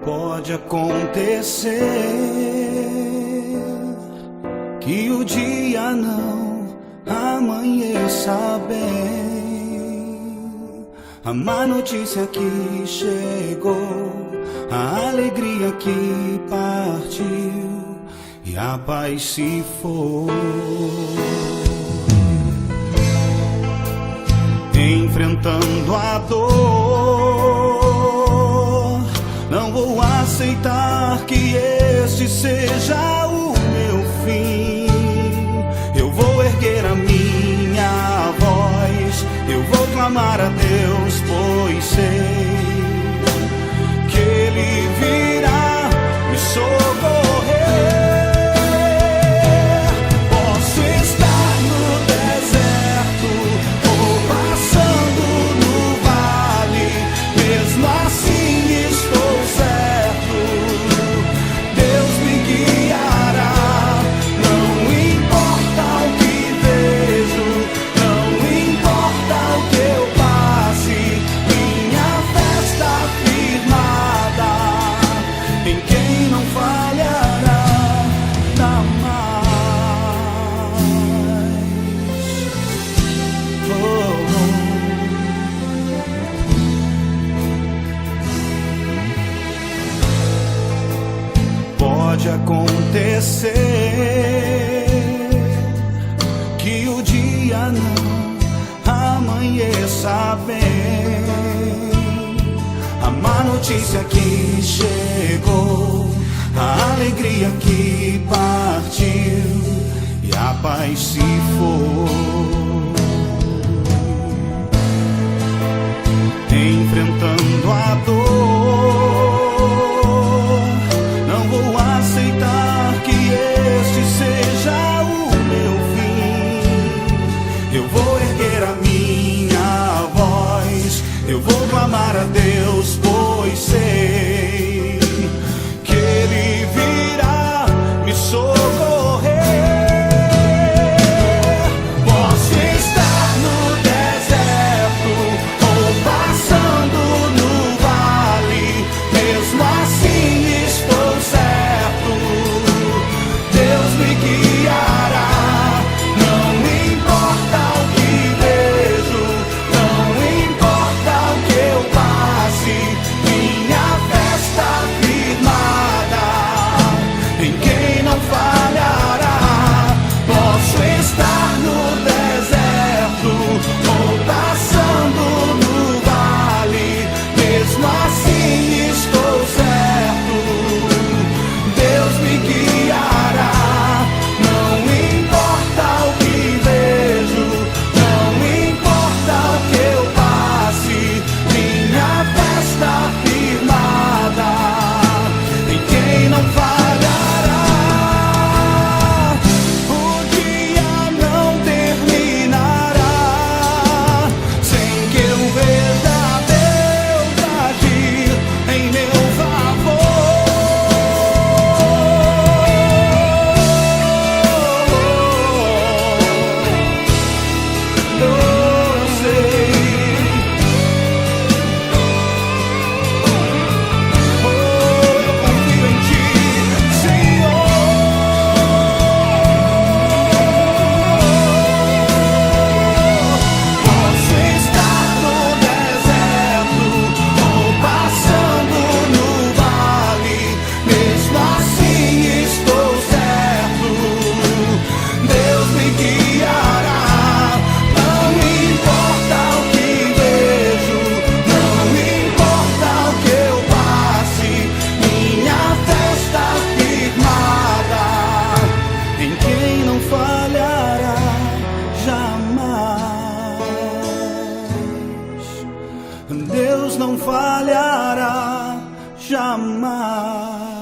Pode acontecer que o dia não amanheça bem. A má notícia que chegou, a alegria que partiu e a paz se foi. Enfrentando a dor, não vou aceitar que este seja o meu fim. Eu vou erguer a minha voz, eu vou clamar a Deus, pois sei que Ele virá me socorrer. Posso estar no deserto ou passando no vale, mesmo assim estou certo, Deus me guiará. Não importa o que vejo, não importa o que eu passe, minha fé está firmada em quem não falhará jamais. Pode acontecer que o dia não amanheça bem. A má notícia que chegou, a alegria que partiu e a paz se foi. Enfrentando a dor, não vou aceitar que este seja o meu fim. Eu vou erguer a minha voz, eu vou clamar a Deus, pois sei que Ele virá me socorrer. Posso estar no deserto ou passando no vale, mesmo assim estou certo, Deus me guiará. Não importa o que vejo, não importa o que eu passe, minha fé está firmada em quem não falhará. Posso estar no deserto ou passando no vale, mesmo assim estou certo, Deus me guiará. Não importa o que vejo, não importa o que eu passe, minha fé está firmada em quem não falhará. O dia não terminará sem que eu veja Deus agir em meu favor. Eu sei, eu confio em Ti, Senhor. Posso estar no deserto ou passando no vale, mesmo assim estou certo, Deus me guiará. Não importa o que vejo, não importa o que eu passe, minha fé está firmada em quem não falhará jamais. Deus não falhará jamais.